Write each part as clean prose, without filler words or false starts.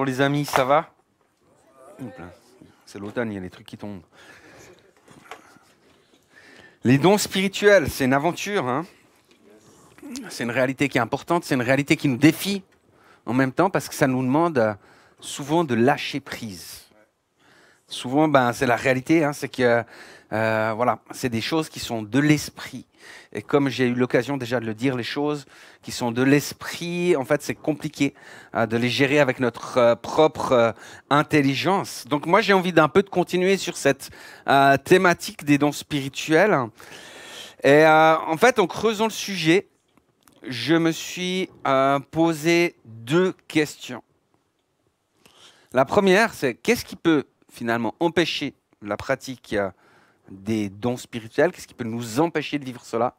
les amis, ça va? C'est l'automne, il y a des trucs qui tombent. Les dons spirituels, c'est une aventure, hein? C'est une réalité qui est importante, c'est une réalité qui nous défie en même temps parce que ça nous demande souvent de lâcher prise. Souvent, c'est la réalité, hein, c'est que voilà, c'est des choses qui sont de l'esprit. Et comme j'ai eu l'occasion déjà de le dire, les choses qui sont de l'esprit, en fait, c'est compliqué de les gérer avec notre propre intelligence. Donc moi, j'ai envie d'un peu de continuer sur cette thématique des dons spirituels. Et en fait, en creusant le sujet, je me suis posé deux questions. La première, c'est qu'est-ce qui peut finalement empêcher la pratique des dons spirituels? Qu'est-ce qui peut nous empêcher de vivre cela?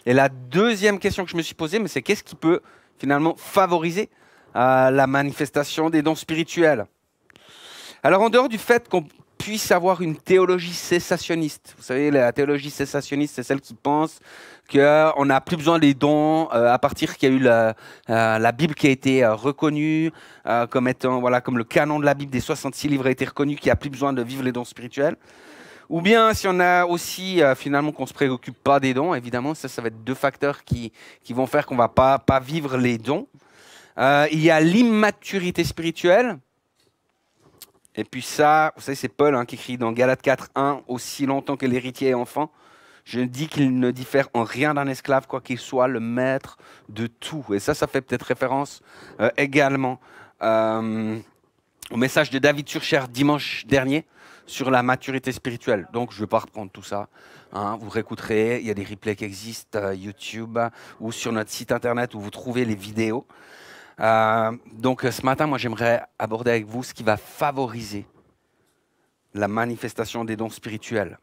Et la deuxième question que je me suis posée, c'est qu'est-ce qui peut finalement favoriser la manifestation des dons spirituels? Alors en dehors du fait qu'on puisse avoir une théologie cessationniste, vous savez, la théologie cessationniste, c'est celle qui pense qu'on n'a plus besoin des dons à partir qu'il y a eu la Bible qui a été reconnue comme étant, voilà, comme le canon de la Bible des 66 livres a été reconnu, qu'il n'y a plus besoin de vivre les dons spirituels. Ou bien si on a aussi finalement qu'on ne se préoccupe pas des dons, évidemment, ça va être deux facteurs qui vont faire qu'on ne va pas vivre les dons. Il y a l'immaturité spirituelle. Et puis ça, vous savez, c'est Paul qui écrit dans Galates 4:1, « Aussi longtemps que l'héritier est enfant, je dis qu'il ne diffère en rien d'un esclave, quoi qu'il soit le maître de tout. » Et ça fait peut-être référence également au message de David Surcher dimanche dernier sur la maturité spirituelle. Donc, je ne vais pas reprendre tout ça. Vous réécouterez, il y a des replays qui existent, YouTube ou sur notre site internet où vous trouvez les vidéos. Donc, ce matin, moi, j'aimerais aborder avec vous ce qui va favoriser la manifestation des dons spirituels.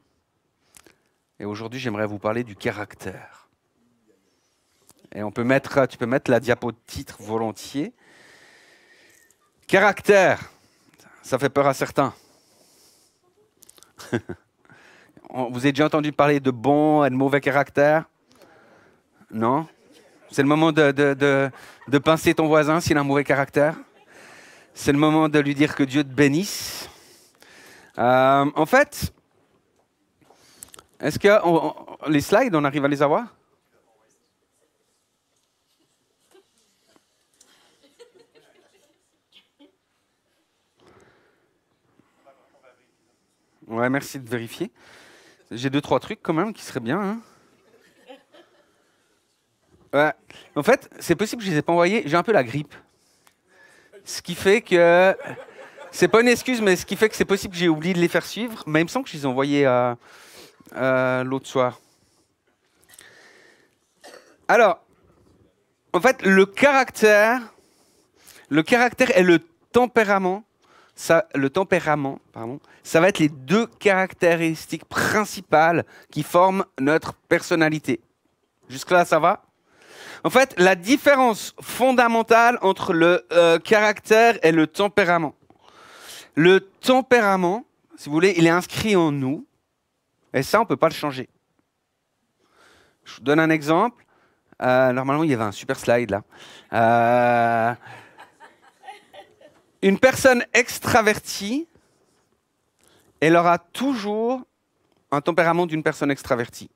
Et aujourd'hui, j'aimerais vous parler du caractère. Et tu peux mettre la diapo de titre volontiers. Caractère, ça fait peur à certains. Vous avez déjà entendu parler de bon et de mauvais caractère? Non? C'est le moment de pincer ton voisin s'il a un mauvais caractère. C'est le moment de lui dire que Dieu te bénisse. En fait, est-ce que les slides, on arrive à les avoir? Ouais, merci de vérifier. J'ai 2-3 trucs quand même qui seraient bien. Hein. Ouais. En fait, c'est possible que je ne les ai pas envoyés. J'ai un peu la grippe. Ce qui fait que... C'est pas une excuse, mais ce qui fait que c'est possible que j'ai oublié de les faire suivre. Mais il me semble que je les ai envoyés l'autre soir. Alors, en fait, le caractère et le tempérament, ça va être les deux caractéristiques principales qui forment notre personnalité. Jusque-là, ça va? En fait, la différence fondamentale entre le caractère et le tempérament. Le tempérament, si vous voulez, il est inscrit en nous, et ça, on ne peut pas le changer. Je vous donne un exemple. Normalement, il y avait un super slide là. Une personne extravertie, elle aura toujours un tempérament d'une personne extravertie.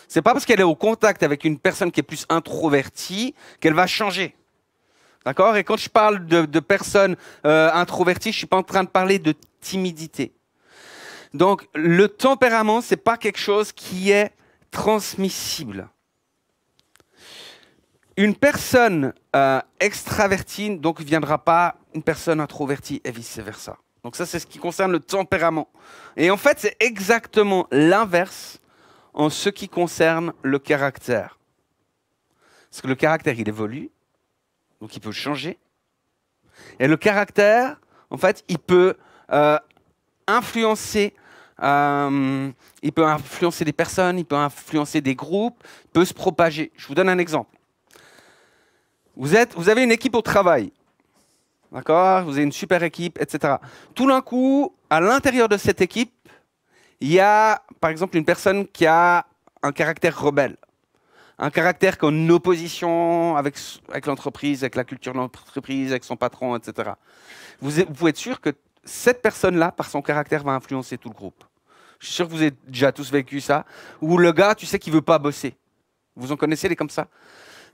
C'est pas parce qu'elle est au contact avec une personne qui est plus introvertie qu'elle va changer. D'accord? Et quand je parle de personnes introverties, je suis pas en train de parler de timidité. Donc, le tempérament, c'est pas quelque chose qui est transmissible. Une personne extravertie donc ne viendra pas une personne introvertie et vice-versa. Donc ça, c'est ce qui concerne le tempérament. Et en fait, c'est exactement l'inverse en ce qui concerne le caractère. Parce que le caractère, il évolue, donc il peut changer. Et le caractère, en fait, il peut influencer des personnes, il peut influencer des groupes, il peut se propager. Je vous donne un exemple. Vous avez une équipe au travail, d'accord? Vous avez une super équipe, etc. Tout d'un coup, à l'intérieur de cette équipe, il y a, par exemple, une personne qui a un caractère rebelle, Un caractère qui est en opposition avec l'entreprise, avec la culture de l'entreprise, avec son patron, etc. Vous pouvez être sûr que cette personne-là, par son caractère, va influencer tout le groupe. Je suis sûr que vous avez déjà tous vécu ça. Ou le gars, tu sais, qui veut pas bosser. Vous en connaissez les comme ça?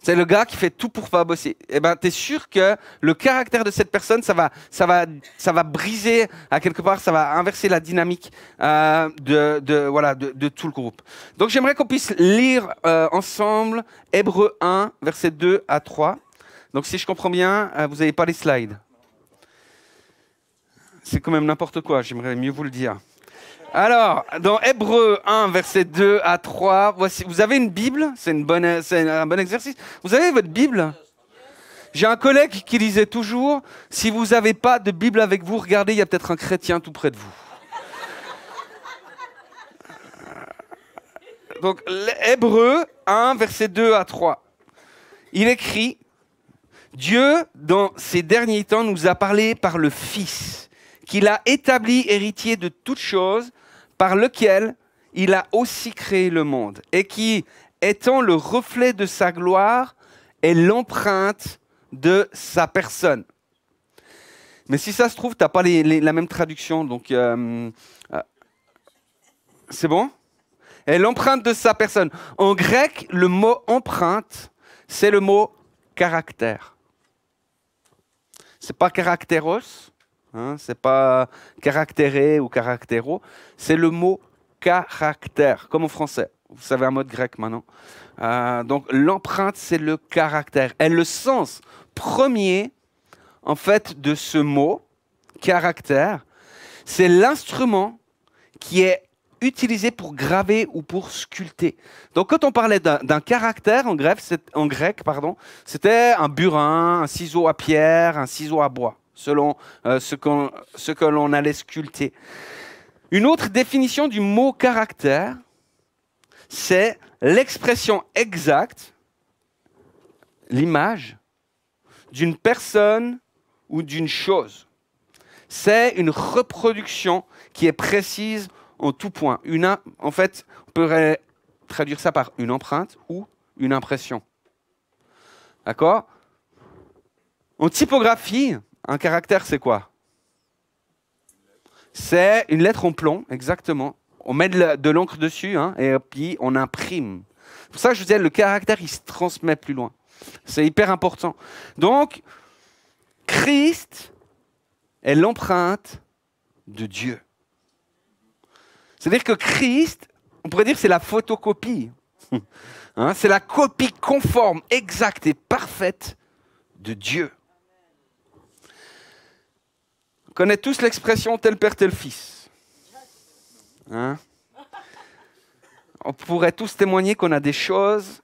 C'est le gars qui fait tout pour pas bosser. Eh ben, tu es sûr que le caractère de cette personne, ça va briser, à quelque part, ça va inverser la dynamique de tout le groupe. Donc j'aimerais qu'on puisse lire ensemble Hébreux 1, versets 2 à 3. Donc si je comprends bien, vous n'avez pas les slides. C'est quand même n'importe quoi, j'aimerais mieux vous le dire. Alors, dans Hébreux 1, versets 2 à 3, voici, vous avez une Bible, c'est un bon exercice. Vous avez votre Bible? J'ai un collègue qui disait toujours, si vous n'avez pas de Bible avec vous, regardez, il y a peut-être un chrétien tout près de vous. Donc, Hébreux 1, versets 2 à 3. Il écrit, Dieu, dans ces derniers temps, nous a parlé par le Fils, qu'il a établi héritier de toutes choses, par lequel il a aussi créé le monde, et qui, étant le reflet de sa gloire, est l'empreinte de sa personne. Mais si ça se trouve, tu n'as pas la même traduction, donc c'est bon? Et l'empreinte de sa personne. En grec, le mot empreinte, c'est le mot caractère. C'est pas caractéros. Hein, c'est pas caractéré ou caractéro, c'est le mot caractère, comme en français. Vous savez un mot de grec maintenant. Donc l'empreinte, c'est le caractère. Et le sens premier, en fait, de ce mot, caractère, c'est l'instrument qui est utilisé pour graver ou pour sculpter. Donc quand on parlait d'un caractère en grec, c'était un burin, un ciseau à pierre, un ciseau à bois, selon ce que l'on allait sculpter. Une autre définition du mot caractère, c'est l'expression exacte, l'image, d'une personne ou d'une chose. C'est une reproduction qui est précise en tout point. En fait, on pourrait traduire ça par une empreinte ou une impression. D'accord? En typographie, un caractère, c'est quoi? C'est une lettre en plomb, exactement. On met de l'encre dessus hein, et puis on imprime. C'est pour ça que je vous disais, le caractère, il se transmet plus loin. C'est hyper important. Donc, Christ est l'empreinte de Dieu. C'est-à-dire que Christ, on pourrait dire, c'est la photocopie. Hein, c'est la copie conforme, exacte et parfaite de Dieu. On connaît tous l'expression tel père, tel fils. Hein? On pourrait tous témoigner qu'on a des choses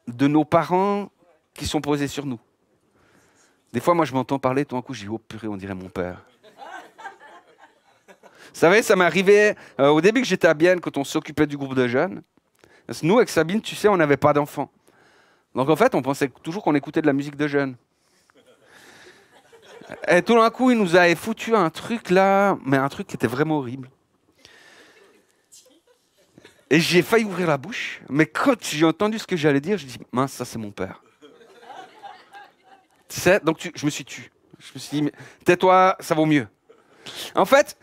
de nos parents qui sont posées sur nous. Des fois, moi, je m'entends parler, tout d'un coup, je dis, oh purée, on dirait mon père. Vous savez, ça m'est arrivé au début que j'étais à Bienne, quand on s'occupait du groupe de jeunes. Parce que nous, avec Sabine, tu sais, on n'avait pas d'enfants. Donc en fait, on pensait toujours qu'on écoutait de la musique de jeunes. Et tout d'un coup, il nous avait foutu un truc là, mais un truc qui était vraiment horrible. Et j'ai failli ouvrir la bouche, mais quand j'ai entendu ce que j'allais dire, je dis, mince, ça c'est mon père. Tu sais, donc je me suis tu. Je me suis dit, tais-toi, ça vaut mieux. En fait,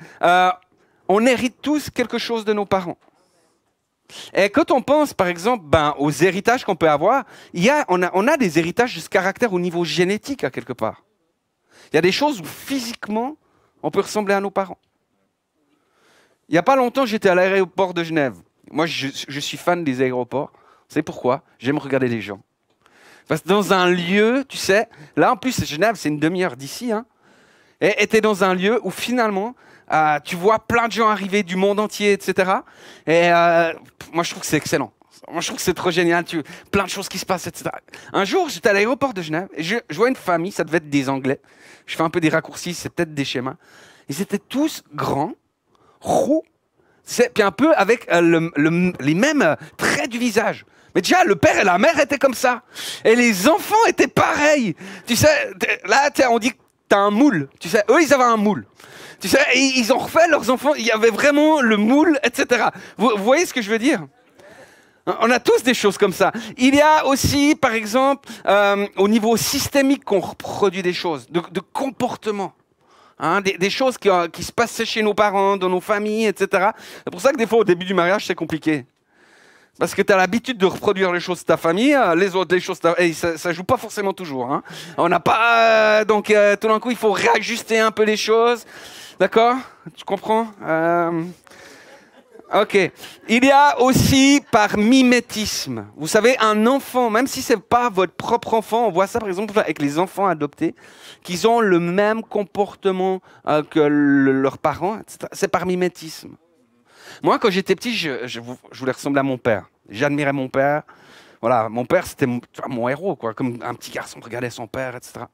on hérite tous quelque chose de nos parents. Et quand on pense, par exemple, aux héritages qu'on peut avoir, on a des héritages de ce caractère au niveau génétique, à quelque part. Il y a des choses où, physiquement, on peut ressembler à nos parents. Il n'y a pas longtemps, j'étais à l'aéroport de Genève. Moi, je suis fan des aéroports. Vous savez pourquoi? J'aime regarder les gens. Parce que dans un lieu, tu sais, là, en plus, Genève, c'est une demi-heure d'ici, hein, et tu es dans un lieu où, finalement, tu vois plein de gens arriver du monde entier, etc. Et moi, je trouve que c'est excellent. Moi, je trouve que c'est trop génial. Plein de choses qui se passent, etc. Un jour, j'étais à l'aéroport de Genève et je vois une famille, ça devait être des Anglais. Je fais un peu des raccourcis, c'est peut-être des schémas. Ils étaient tous grands, roux, puis un peu avec les mêmes traits du visage. Mais déjà, le père et la mère étaient comme ça. Et les enfants étaient pareils. Tu sais, là, on dit que t'as un moule. Tu sais, eux, ils avaient un moule. Tu sais, et ils ont refait leurs enfants. Il y avait vraiment le moule, etc. Vous voyez ce que je veux dire? On a tous des choses comme ça. Il y a aussi, par exemple, au niveau systémique qu'on reproduit des choses, de comportement. Hein, des choses qui se passaient chez nos parents, dans nos familles, etc. C'est pour ça que des fois, au début du mariage, c'est compliqué. Parce que tu as l'habitude de reproduire les choses de ta famille, les autres, les choses... Et ça ne joue pas forcément toujours. Hein. On n'a pas... donc, tout d'un coup, il faut réajuster un peu les choses. D'accord? Tu comprends? Ok. Il y a aussi par mimétisme. Vous savez, un enfant, même si ce n'est pas votre propre enfant, on voit ça par exemple avec les enfants adoptés, qu'ils ont le même comportement que leurs parents, etc. C'est par mimétisme. Moi, quand j'étais petit, je voulais ressembler à mon père. J'admirais mon père. Voilà, mon père, c'était mon héros, quoi. Comme un petit garçon regardait son père, etc.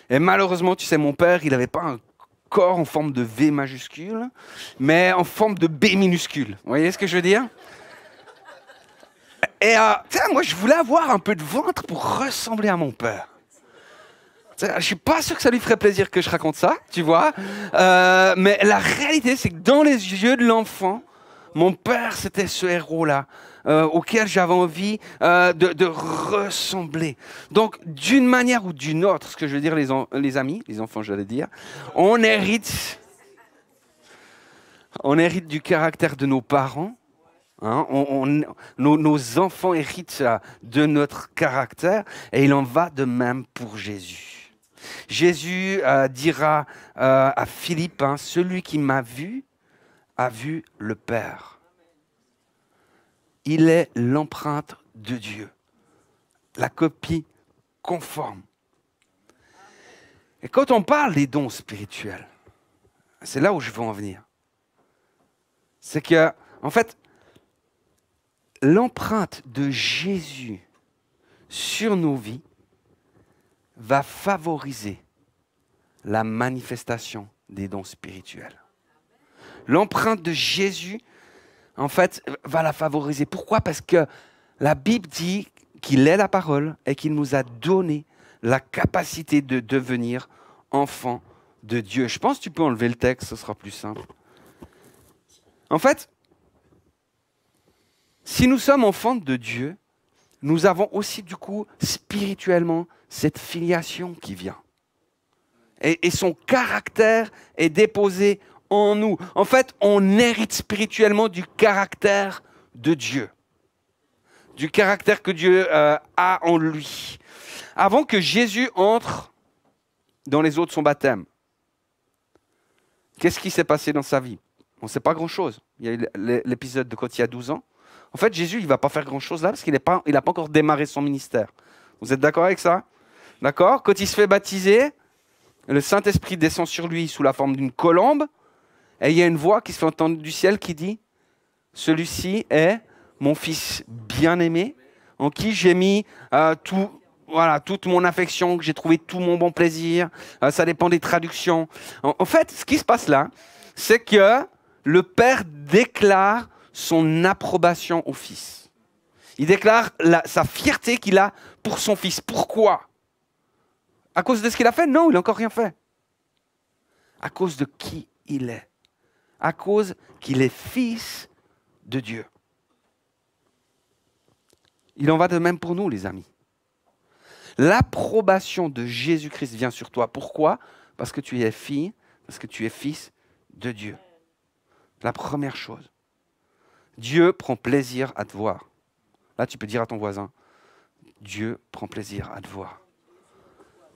Et malheureusement, tu sais, mon père, il n'avait pas un corps en forme de V majuscule, mais en forme de B minuscule. Vous voyez ce que je veux dire? Et moi, je voulais avoir un peu de ventre pour ressembler à mon père. Je ne suis pas sûr que ça lui ferait plaisir que je raconte ça, tu vois. Mais la réalité, c'est que dans les yeux de l'enfant, mon père, c'était ce héros-là, auquel j'avais envie de ressembler. Donc, d'une manière ou d'une autre, ce que je veux dire, les amis, les enfants, j'allais dire, on hérite du caractère de nos parents. Hein, nos enfants héritent de notre caractère, et il en va de même pour Jésus. Jésus dira à Philippe, hein, celui qui m'a vu a vu le Père. Il est l'empreinte de Dieu, la copie conforme. Et quand on parle des dons spirituels, c'est là où je veux en venir. C'est que, en fait, l'empreinte de Jésus sur nos vies va favoriser la manifestation des dons spirituels. L'empreinte de Jésus, en fait, va la favoriser. Pourquoi? Parce que la Bible dit qu'il est la parole et qu'il nous a donné la capacité de devenir enfants de Dieu. Je pense que tu peux enlever le texte, ce sera plus simple. En fait, si nous sommes enfants de Dieu, nous avons aussi du coup spirituellement cette filiation qui vient. Et son caractère est déposé en nous. En fait, on hérite spirituellement du caractère de Dieu. Du caractère que Dieu a en lui. Avant que Jésus entre dans les eaux de son baptême, qu'est-ce qui s'est passé dans sa vie? On ne sait pas grand-chose. Il y a eu l'épisode de quand il y a 12 ans. En fait, Jésus, il ne va pas faire grand-chose là parce qu'il n'a pas encore démarré son ministère. Vous êtes d'accord avec ça? D'accord? Quand il se fait baptiser, le Saint-Esprit descend sur lui sous la forme d'une colombe et il y a une voix qui se fait entendre du ciel qui dit « Celui-ci est mon fils bien-aimé en qui j'ai mis toute mon affection, que j'ai trouvé tout mon bon plaisir. » Ça dépend des traductions. En fait, ce qui se passe là, c'est que le Père déclare son approbation au Fils. Il déclare sa fierté qu'il a pour son Fils. Pourquoi? À cause de ce qu'il a fait? Non, il n'a encore rien fait. À cause de qui il est. À cause qu'il est Fils de Dieu. Il en va de même pour nous, les amis. L'approbation de Jésus-Christ vient sur toi. Pourquoi? Parce que tu es fille, parce que tu es fils de Dieu. La première chose. Dieu prend plaisir à te voir. Là, tu peux dire à ton voisin, Dieu prend plaisir à te voir.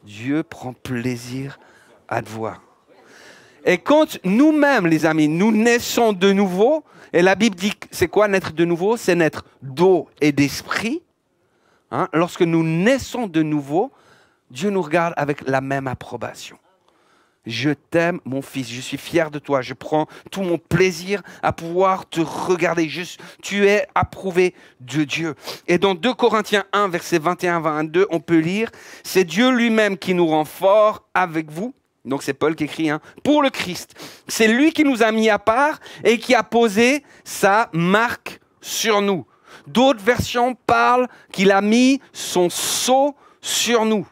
Dieu prend plaisir à te voir. Et quand nous-mêmes, les amis, nous naissons de nouveau, et la Bible dit, c'est quoi naître de nouveau? C'est naître d'eau et d'esprit. Hein? Lorsque nous naissons de nouveau, Dieu nous regarde avec la même approbation. Je t'aime, mon fils, je suis fier de toi, je prends tout mon plaisir à pouvoir te regarder. Tu es approuvé de Dieu. Et dans 2 Corinthiens 1, versets 21-22, on peut lire, « C'est Dieu lui-même qui nous rend forts avec vous. » Donc c'est Paul qui écrit, hein, « Pour le Christ. C'est lui qui nous a mis à part et qui a posé sa marque sur nous. » D'autres versions parlent qu'il a mis son sceau sur nous.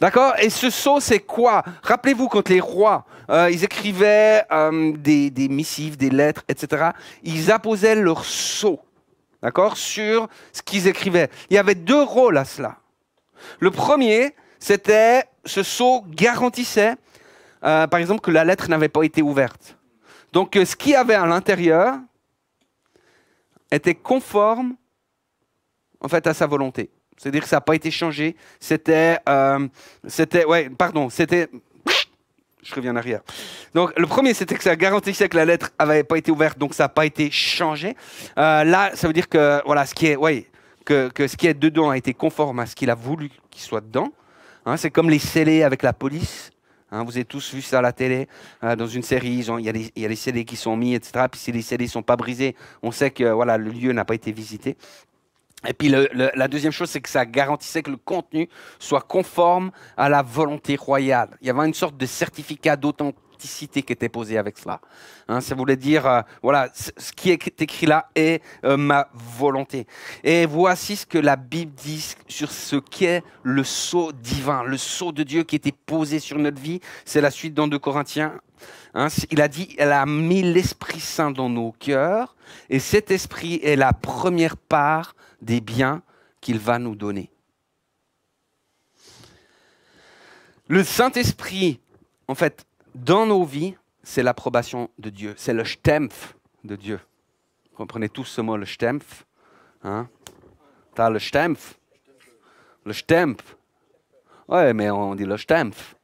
D'accord? Et ce sceau, c'est quoi? Rappelez-vous, quand les rois, ils écrivaient des missives, des lettres, etc., ils apposaient leur sceau. d'accord, sur ce qu'ils écrivaient. Il y avait deux rôles à cela. Le premier, c'était, ce sceau garantissait, par exemple, que la lettre n'avait pas été ouverte. Donc, ce qu'il y avait à l'intérieur était conforme, en fait, à sa volonté. C'est-à-dire que ça n'a pas été changé. C'était, je reviens en arrière. Donc, le premier, c'était que ça garantissait que la lettre n'avait pas été ouverte, donc ça n'a pas été changé. Là, ça veut dire que, voilà, ce qui est dedans a été conforme à ce qu'il a voulu qu'il soit dedans. Hein, c'est comme les scellés avec la police. Hein, vous avez tous vu ça à la télé, dans une série, il y a les scellés qui sont mis, etc. Puis si les scellés ne sont pas brisés, on sait que voilà, le lieu n'a pas été visité. Et puis la deuxième chose, c'est que ça garantissait que le contenu soit conforme à la volonté royale. Il y avait une sorte de certificat d'authenticité qui était posé avec cela. Hein, ça voulait dire, voilà, ce qui est écrit là est ma volonté. Et voici ce que la Bible dit sur ce qu'est le sceau divin, le sceau de Dieu qui était posé sur notre vie. C'est la suite dans 2 Corinthiens. Hein, il a dit, elle a mis l'Esprit Saint dans nos cœurs, et cet Esprit est la première part des biens qu'il va nous donner. Le Saint-Esprit, en fait, dans nos vies, c'est l'approbation de Dieu. C'est le Stempf de Dieu. Vous comprenez tous ce mot, le Stempf. Hein? T'as le Stempf. Le Stempf. Ouais, mais on dit le Stempf.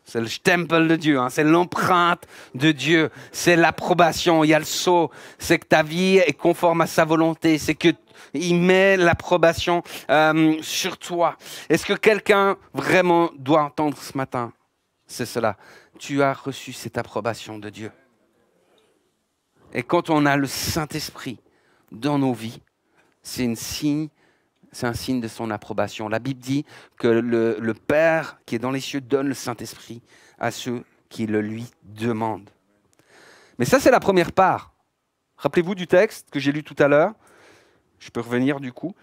C'est le stempel de Dieu, hein. C'est l'empreinte de Dieu, c'est l'approbation, il y a le sceau, c'est que ta vie est conforme à sa volonté, c'est qu'il met l'approbation sur toi. Est-ce que quelqu'un vraiment doit entendre ce matin? C'est cela, tu as reçu cette approbation de Dieu. Et quand on a le Saint-Esprit dans nos vies, c'est un signe de son approbation. La Bible dit que le Père qui est dans les cieux donne le Saint-Esprit à ceux qui le lui demandent. Mais ça, c'est la première part. Rappelez-vous du texte que j'ai lu tout à l'heure. Je peux revenir du coup.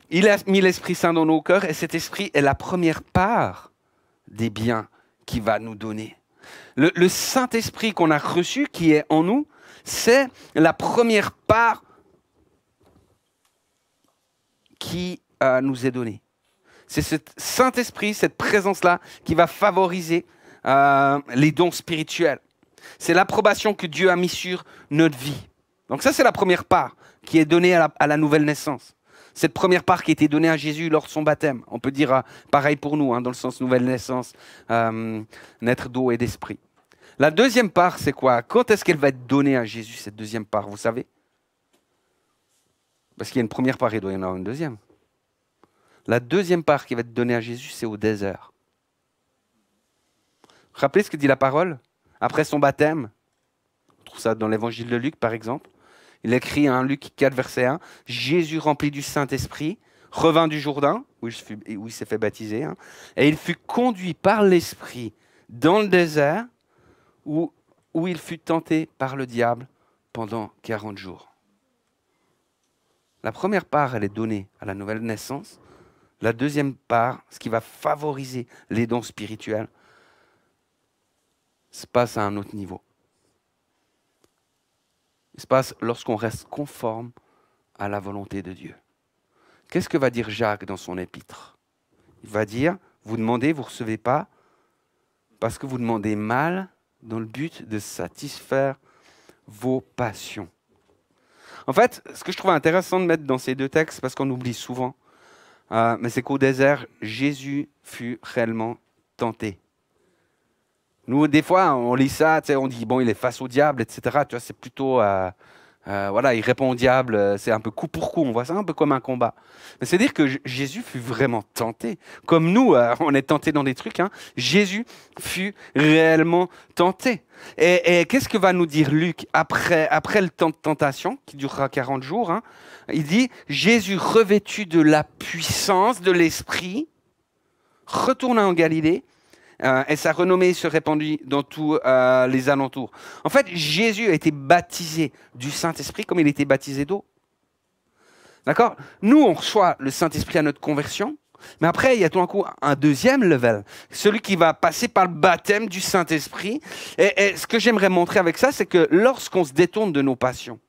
Il a mis l'Esprit Saint dans nos cœurs et cet Esprit est la première part des biens qu'il va nous donner. Le Saint-Esprit qu'on a reçu, qui est en nous, c'est la première part qui nous est donné. C'est ce Saint-Esprit, cette présence-là, qui va favoriser les dons spirituels. C'est l'approbation que Dieu a mis sur notre vie. Donc ça, c'est la première part qui est donnée à la nouvelle naissance. Cette première part qui a été donnée à Jésus lors de son baptême. On peut dire pareil pour nous, hein, dans le sens nouvelle naissance, naître d'eau et d'esprit. La deuxième part, c'est quoi? Quand est-ce qu'elle va être donnée à Jésus, cette deuxième part, vous savez? Parce qu'il y a une première part, il doit y en avoir une deuxième. La deuxième part qui va être donnée à Jésus, c'est au désert. Rappelez ce que dit la parole? Après son baptême, on trouve ça dans l'évangile de Luc, par exemple. Il écrit, Luc 4, verset 1, « Jésus rempli du Saint-Esprit, revint du Jourdain, où il s'est fait baptiser, et il fut conduit par l'Esprit dans le désert, où il fut tenté par le diable pendant 40 jours. » La première part, elle est donnée à la nouvelle naissance. La deuxième part, ce qui va favoriser les dons spirituels, se passe à un autre niveau. Il se passe lorsqu'on reste conforme à la volonté de Dieu. Qu'est-ce que va dire Jacques dans son épître? Il va dire, vous demandez, vous ne recevez pas, parce que vous demandez mal dans le but de satisfaire vos passions. En fait, ce que je trouve intéressant de mettre dans ces deux textes, parce qu'on oublie souvent, mais c'est qu'au désert, Jésus fut réellement tenté. Nous, des fois, on lit ça, on dit, bon, il est face au diable, etc. Tu vois, c'est plutôt, voilà, il répond au diable, c'est un peu coup pour coup, on voit ça un peu comme un combat. Mais c'est-à-dire que Jésus fut vraiment tenté. Comme nous, on est tenté dans des trucs, hein, Jésus fut réellement tenté. Et qu'est-ce que va nous dire Luc après le temps de tentation, qui durera 40 jours, hein, il dit, Jésus revêtu de la puissance de l'Esprit, retourna en Galilée, et sa renommée se répandit dans tous les alentours. En fait, Jésus a été baptisé du Saint-Esprit comme il a été baptisé d'eau. D'accord? Nous, on reçoit le Saint-Esprit à notre conversion, mais après, il y a tout d'un coup un deuxième level, celui qui va passer par le baptême du Saint-Esprit. Et ce que j'aimerais montrer avec ça, c'est que lorsqu'on se détourne de nos passions,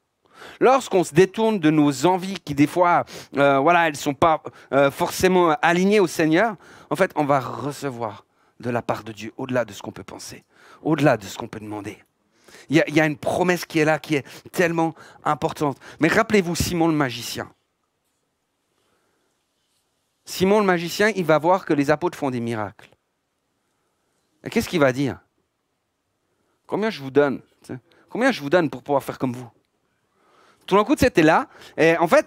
Lorsqu'on se détourne de nos envies qui, des fois, voilà, elles ne sont pas forcément alignées au Seigneur, en fait, on va recevoir de la part de Dieu, au-delà de ce qu'on peut penser, au-delà de ce qu'on peut demander. Il y a une promesse qui est là, qui est tellement importante. Mais rappelez-vous Simon le magicien. Simon le magicien, il va voir que les apôtres font des miracles. Et qu'est-ce qu'il va dire? Combien je vous donne? Combien je vous donne pour pouvoir faire comme vous? Tout d'un coup, c'était là. Et en fait,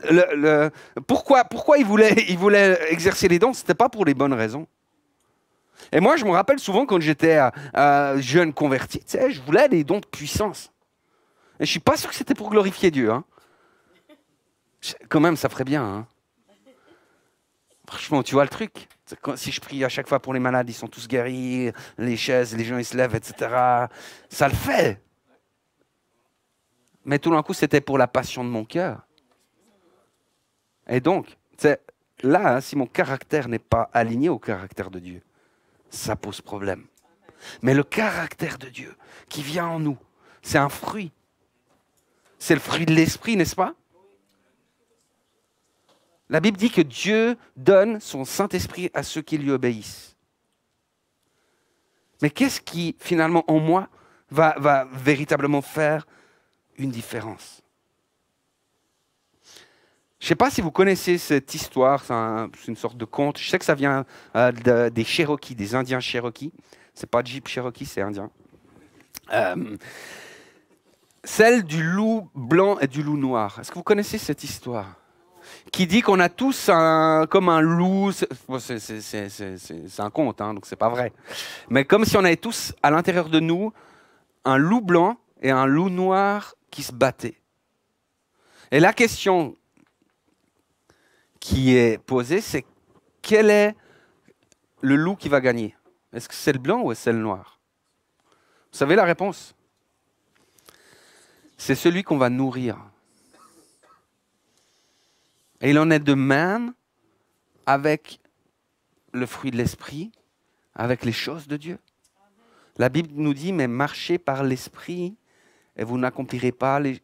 pourquoi il voulait exercer les dons? Ce n'était pas pour les bonnes raisons. Et moi, je me rappelle souvent quand j'étais jeune converti, je voulais des dons de puissance. Et je ne suis pas sûr que c'était pour glorifier Dieu. Hein. Quand même, ça ferait bien. Hein. Franchement, tu vois le truc. Si je prie à chaque fois pour les malades, ils sont tous guéris, les chaises, les gens ils se lèvent, etc. Ça le fait. Mais tout d'un coup, c'était pour la passion de mon cœur. Et donc, là, hein, si mon caractère n'est pas aligné au caractère de Dieu, ça pose problème. Mais le caractère de Dieu qui vient en nous, c'est un fruit. C'est le fruit de l'esprit, n'est-ce pas? La Bible dit que Dieu donne son Saint-Esprit à ceux qui lui obéissent. Mais qu'est-ce qui, finalement, en moi, va véritablement faire une différence? Je ne sais pas si vous connaissez cette histoire, c'est une sorte de conte. Je sais que ça vient des Cherokees, des Indiens Cherokees. Ce n'est pas Jeep Cherokee, c'est indien. Celle du loup blanc et du loup noir. Est-ce que vous connaissez cette histoire? Qui dit qu'on a tous comme un loup, c'est un conte, hein, donc c'est pas vrai. Mais comme si on avait tous à l'intérieur de nous un loup blanc et un loup noir qui se battaient. Et la question qui est posée, c'est quel est le loup qui va gagner? Est-ce que c'est le blanc ou c'est le noir? Vous savez la réponse? C'est celui qu'on va nourrir. Et il en est de même avec le fruit de l'esprit, avec les choses de Dieu. La Bible nous dit, mais marchez par l'esprit et vous n'accomplirez pas les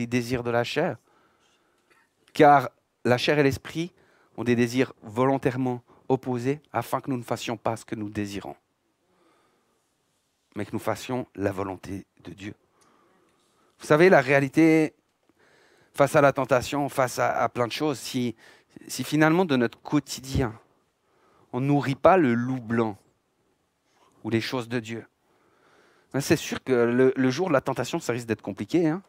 désirs de la chair. Car la chair et l'esprit ont des désirs volontairement opposés afin que nous ne fassions pas ce que nous désirons, mais que nous fassions la volonté de Dieu. Vous savez, la réalité, face à la tentation, face à plein de choses, si finalement de notre quotidien, on ne nourrit pas le loup blanc ou les choses de Dieu, c'est sûr que le jour de la tentation, ça risque d'être compliqué. Hein.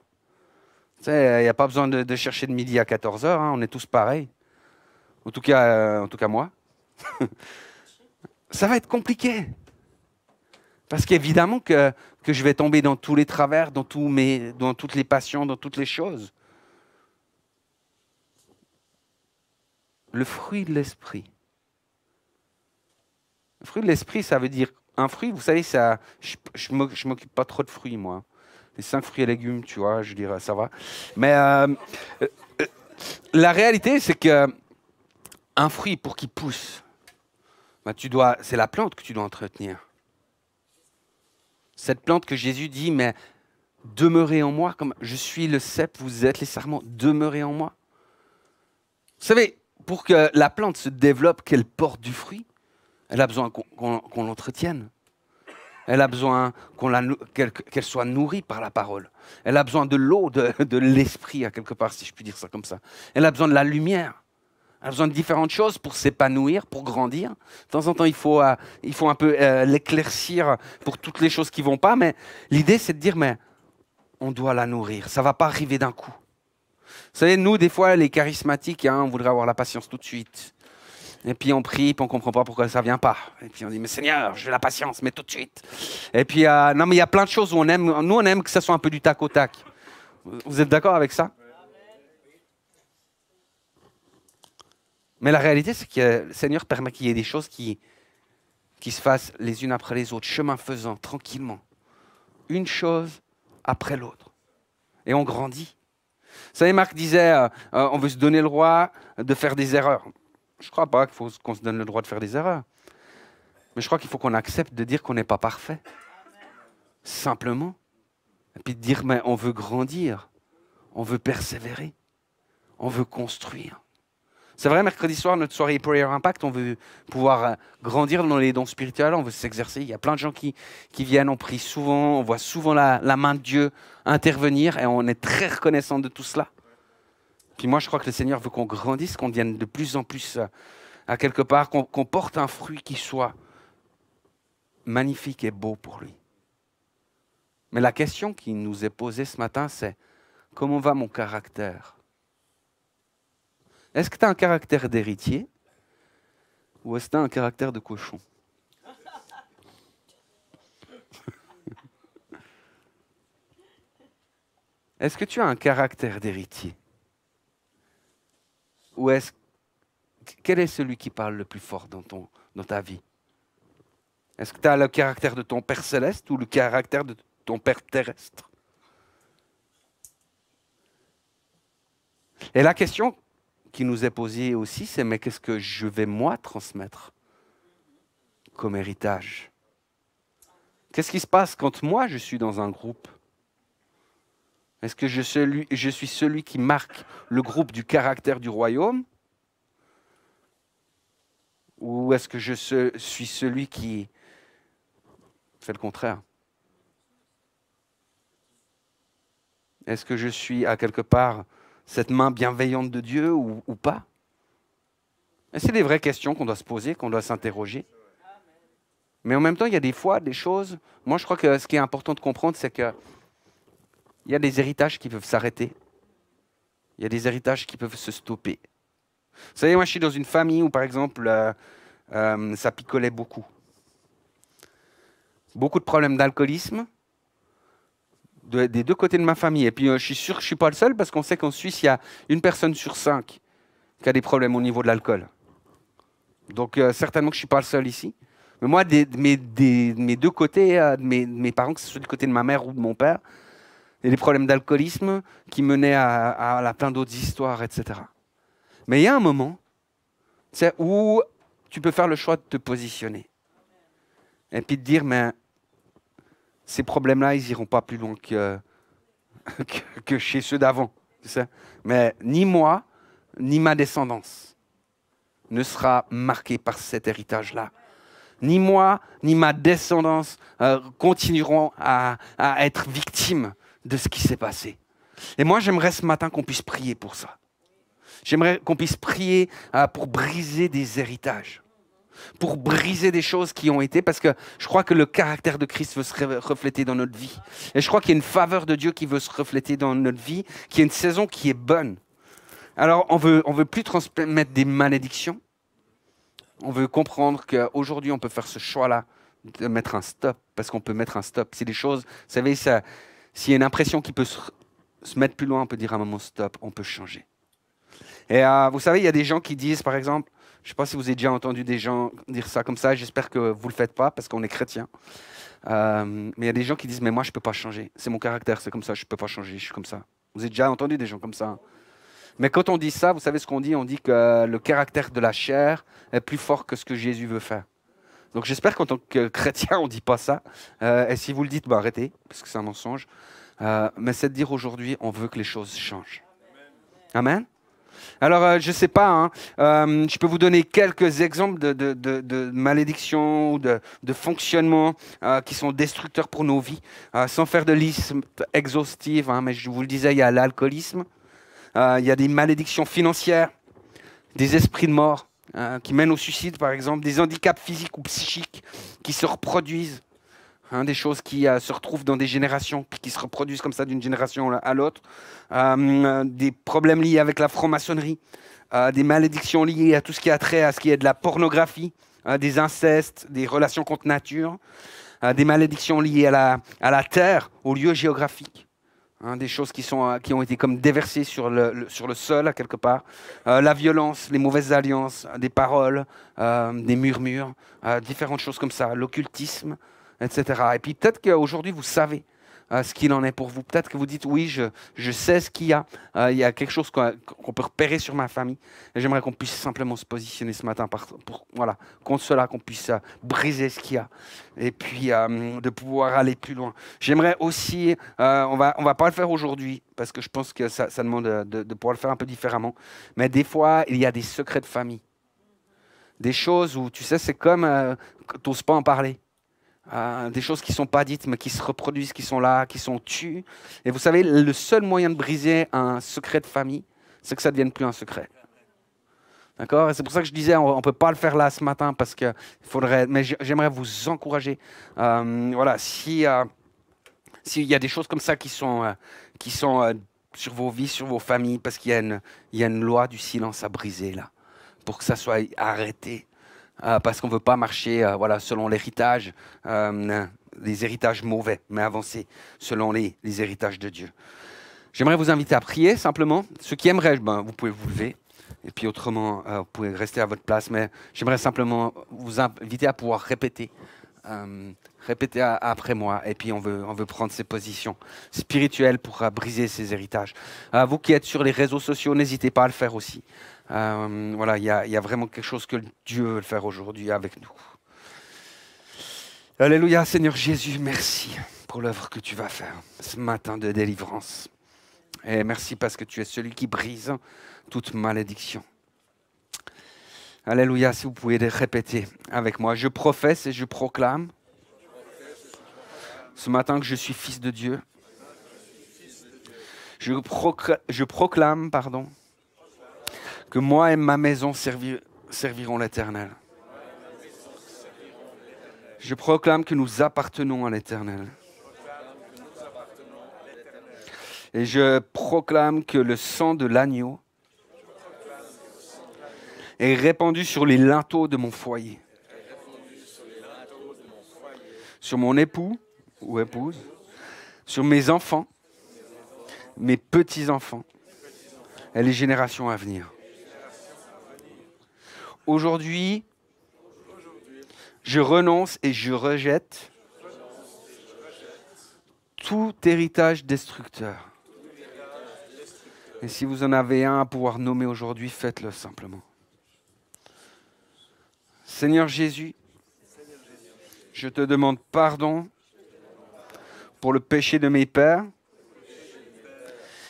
Il n'y a pas besoin de chercher de midi à 14h, hein, on est tous pareils. En tout cas moi. Ça va être compliqué. Parce qu'évidemment que je vais tomber dans tous les travers, dans toutes les passions, dans toutes les choses. Le fruit de l'esprit. Le fruit de l'esprit, ça veut dire un fruit, vous savez, ça, je m'occupe pas trop de fruits, moi. Les 5 fruits et légumes, tu vois, je dirais, ça va. Mais la réalité, c'est que un fruit, pour qu'il pousse, bah, c'est la plante que tu dois entretenir. Cette plante que Jésus dit, mais demeurez en moi, comme je suis le cep, vous êtes les sarments, demeurez en moi. Vous savez, pour que la plante se développe, qu'elle porte du fruit, elle a besoin qu'on l'entretienne. Elle a besoin qu'elle soit nourrie par la parole. Elle a besoin de l'eau, de l'esprit, à quelque part, si je puis dire ça comme ça. Elle a besoin de la lumière. Elle a besoin de différentes choses pour s'épanouir, pour grandir. De temps en temps, il faut un peu l'éclaircir pour toutes les choses qui ne vont pas. Mais l'idée, c'est de dire, mais on doit la nourrir. Ça ne va pas arriver d'un coup. Vous savez, nous, des fois, les charismatiques, hein, on voudrait avoir la patience tout de suite. Et puis on prie, puis on ne comprend pas pourquoi ça ne vient pas. Et puis on dit, mais Seigneur, j'ai la patience, mais tout de suite. Et puis, non, mais il y a plein de choses où on aime que ça soit un peu du tac au tac. Vous êtes d'accord avec ça? Mais la réalité, c'est que le Seigneur permet qu'il y ait des choses qui se fassent les unes après les autres, chemin faisant, tranquillement. Une chose après l'autre. Et on grandit. Vous savez, Marc disait, on veut se donner le droit de faire des erreurs. Je ne crois pas qu'il faut qu'on se donne le droit de faire des erreurs. Mais je crois qu'il faut qu'on accepte de dire qu'on n'est pas parfait. Simplement. Et puis de dire, mais on veut grandir. On veut persévérer. On veut construire. C'est vrai, mercredi soir, notre soirée Prayer Impact, on veut pouvoir grandir dans les dons spirituels, on veut s'exercer. Il y a plein de gens qui viennent, on prie souvent, on voit souvent la main de Dieu intervenir et on est très reconnaissant de tout cela. Puis moi, je crois que le Seigneur veut qu'on grandisse, qu'on devienne de plus en plus à quelque part, qu'on porte un fruit qui soit magnifique et beau pour lui. Mais la question qui nous est posée ce matin, c'est comment va mon caractère ? Est-ce que tu as un caractère d'héritier ou est-ce que tu as un caractère de cochon? Est-ce que tu as un caractère d'héritier? Ou quel est celui qui parle le plus fort dans ta vie? Est-ce que tu as le caractère de ton Père céleste ou le caractère de ton Père terrestre? Et la question qui nous est posée aussi, c'est mais qu'est-ce que je vais moi transmettre comme héritage? Qu'est-ce qui se passe quand moi je suis dans un groupe? Est-ce que je suis celui qui marque le groupe du caractère du royaume? Ou est-ce que je suis celui qui fait le contraire? Est-ce que je suis à quelque part cette main bienveillante de Dieu ou pas? Et c'est des vraies questions qu'on doit se poser, qu'on doit s'interroger. Mais en même temps, il y a des fois des choses... Moi, je crois que ce qui est important de comprendre, c'est qu'il y a des héritages qui peuvent s'arrêter. Il y a des héritages qui peuvent se stopper. Vous savez, moi, je suis dans une famille où, par exemple, ça picolait beaucoup. Beaucoup de problèmes d'alcoolisme des deux côtés de ma famille. Et puis, je suis sûr que je ne suis pas le seul parce qu'on sait qu'en Suisse, il y a une personne sur 5 qui a des problèmes au niveau de l'alcool. Donc, certainement que je ne suis pas le seul ici. Mais moi, mes deux côtés, mes parents, que ce soit du côté de ma mère ou de mon père, il y a des problèmes d'alcoolisme qui menaient à plein d'autres histoires, etc. Mais il y a un moment où tu peux faire le choix de te positionner. Et puis de dire, mais ces problèmes-là, ils n'iront pas plus loin que chez ceux d'avant. Tu sais. Mais ni moi, ni ma descendance ne sera marquée par cet héritage-là. Ni moi, ni ma descendance continueront à être victimes de ce qui s'est passé. Et moi, j'aimerais ce matin qu'on puisse prier pour ça. J'aimerais qu'on puisse prier pour briser des héritages, pour briser des choses qui ont été, parce que je crois que le caractère de Christ veut se refléter dans notre vie. Et je crois qu'il y a une faveur de Dieu qui veut se refléter dans notre vie, qui est une saison qui est bonne. Alors, on veut plus transmettre des malédictions. On veut comprendre qu'aujourd'hui, on peut faire ce choix-là, de mettre un stop, parce qu'on peut mettre un stop. C'est des choses, vous savez, s'il y a une impression qui peut se mettre plus loin, on peut dire à un moment stop, on peut changer. Et vous savez, il y a des gens qui disent, par exemple, je ne sais pas si vous avez déjà entendu des gens dire ça comme ça, j'espère que vous ne le faites pas, parce qu'on est chrétien. Mais il y a des gens qui disent, mais moi, je ne peux pas changer. C'est mon caractère, c'est comme ça, je ne peux pas changer, je suis comme ça. Vous avez déjà entendu des gens comme ça? Mais quand on dit ça, vous savez ce qu'on dit? On dit que le caractère de la chair est plus fort que ce que Jésus veut faire. Donc j'espère qu'en tant que chrétien, on ne dit pas ça. Et si vous le dites, arrêtez, parce que c'est un mensonge. Mais c'est de dire aujourd'hui, on veut que les choses changent. Amen. Alors, je ne sais pas, je peux vous donner quelques exemples de malédictions ou de fonctionnements qui sont destructeurs pour nos vies, sans faire de liste exhaustive, mais je vous le disais, il y a l'alcoolisme, il y a des malédictions financières, des esprits de mort qui mènent au suicide, par exemple, des handicaps physiques ou psychiques qui se reproduisent. Des choses qui se retrouvent dans des générations, puis qui se reproduisent comme ça d'une génération à l'autre. Des problèmes liés avec la franc-maçonnerie, des malédictions liées à tout ce qui a trait à ce qui est de la pornographie, des incestes, des relations contre nature, des malédictions liées à la terre, au lieu géographique. Des choses qui ont été comme déversées sur le sol, à quelque part. La violence, les mauvaises alliances, des paroles, des murmures, différentes choses comme ça, l'occultisme, etc. Et puis peut-être qu'aujourd'hui, vous savez ce qu'il en est pour vous. Peut-être que vous dites, oui, je sais ce qu'il y a. Il y a quelque chose qu'on peut repérer sur ma famille. Et j'aimerais qu'on puisse simplement se positionner ce matin voilà, contre cela, qu'on puisse briser ce qu'il y a. Et puis, de pouvoir aller plus loin. J'aimerais aussi, on va pas le faire aujourd'hui, parce que je pense que ça demande de pouvoir le faire un peu différemment. Mais des fois, il y a des secrets de famille. Des choses où, tu sais, c'est comme tu n'oses pas en parler. Des choses qui ne sont pas dites, mais qui se reproduisent, qui sont là, qui sont tues. Et vous savez, le seul moyen de briser un secret de famille, c'est que ça ne devienne plus un secret. D'accord? Et c'est pour ça que je disais, on ne peut pas le faire là ce matin, parce qu'il faudrait... Mais j'aimerais vous encourager. Voilà, s'il y a des choses comme ça qui sont sur vos vies, sur vos familles, parce qu'il y a une loi du silence à briser là, pour que ça soit arrêté. Parce qu'on ne veut pas marcher voilà, selon l'héritage, les héritages mauvais, mais avancer selon les héritages de Dieu. J'aimerais vous inviter à prier simplement. Ceux qui aimeraient, vous pouvez vous lever. Et puis autrement, vous pouvez rester à votre place. Mais j'aimerais simplement vous inviter à pouvoir répéter. Répétez après moi. Et puis on veut prendre ces positions spirituelles pour briser ces héritages. Vous qui êtes sur les réseaux sociaux, n'hésitez pas à le faire aussi. Voilà, il y a vraiment quelque chose que Dieu veut faire aujourd'hui avec nous. Alléluia, Seigneur Jésus, merci pour l'œuvre que tu vas faire ce matin de délivrance. Et merci parce que tu es celui qui brise toute malédiction. Alléluia, si vous pouvez répéter avec moi. Je professe et je proclame ce matin que je suis fils de Dieu. Je proclame, que moi et ma maison serviront l'Éternel. Je proclame que nous appartenons à l'Éternel. Et je proclame que le sang de l'agneau est répandu sur les linteaux de mon foyer. Sur mon époux ou épouse, sur mes enfants, mes petits-enfants et les générations à venir. Aujourd'hui, je renonce et je rejette tout héritage destructeur. Et si vous en avez un à pouvoir nommer aujourd'hui, faites-le simplement. Seigneur Jésus, je te demande pardon pour le péché de mes pères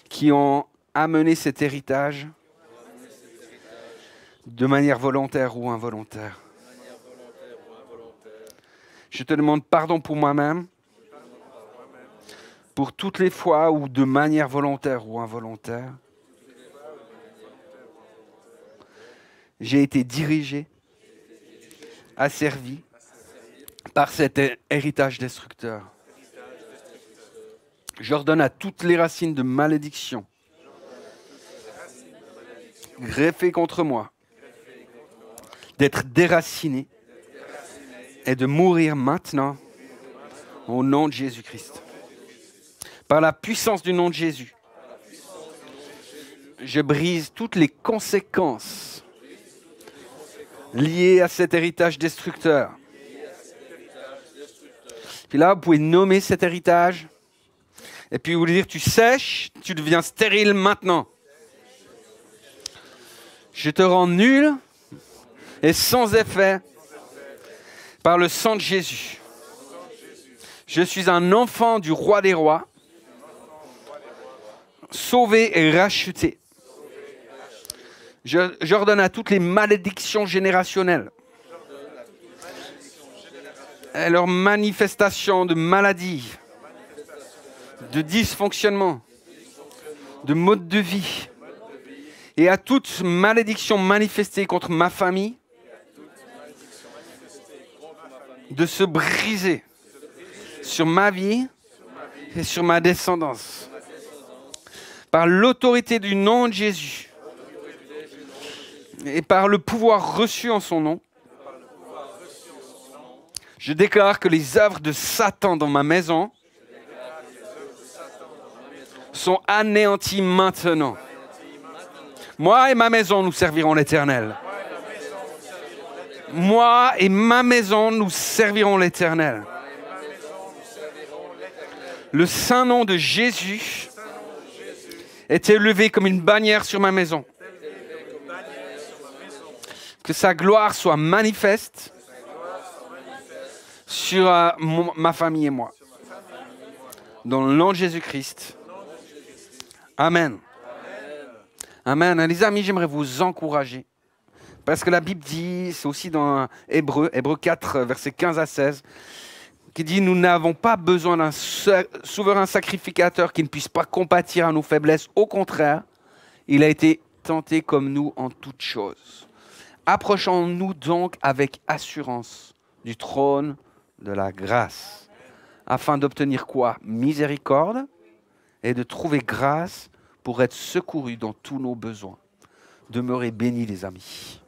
qui ont amené cet héritage de manière volontaire ou involontaire. Je te demande pardon pour moi-même, pour toutes les fois où de manière volontaire ou involontaire, j'ai été dirigé, asservi par cet héritage destructeur. J'ordonne à toutes les racines de malédiction greffées contre moi d'être déracinées et de mourir maintenant au nom de Jésus-Christ. Par la puissance du nom de Jésus, je brise toutes les conséquences liées à cet héritage destructeur. Puis là, vous pouvez nommer cet héritage et puis vous dire, tu sèches, tu deviens stérile maintenant. Je te rends nul et sans effet par le sang de Jésus. Je suis un enfant du roi des rois, sauvé et racheté. J'ordonne à toutes les malédictions générationnelles et leurs manifestations de maladie, de dysfonctionnement, de mode de vie, et à toute malédiction manifestée contre ma famille, de se briser sur ma vie et sur ma descendance. Par l'autorité du nom de Jésus et par le pouvoir reçu en son nom, je déclare que les œuvres de Satan dans ma maison sont anéanties maintenant. Moi et ma maison, nous servirons l'Éternel. Moi et ma maison, nous servirons l'Éternel. Le saint nom de Jésus est élevé comme une bannière sur ma maison. Que sa gloire soit manifeste sur ma famille et moi. Dans le nom de Jésus-Christ. Amen. Amen. Les amis, j'aimerais vous encourager. Parce que la Bible dit, c'est aussi dans Hébreux 4, versets 15 à 16, qui dit « Nous n'avons pas besoin d'un souverain sacrificateur qui ne puisse pas compatir à nos faiblesses. Au contraire, il a été tenté comme nous en toutes choses. Approchons-nous donc avec assurance du trône de la grâce, afin d'obtenir quoi? Miséricorde et de trouver grâce pour être secourus dans tous nos besoins. » Demeurez bénis, les amis.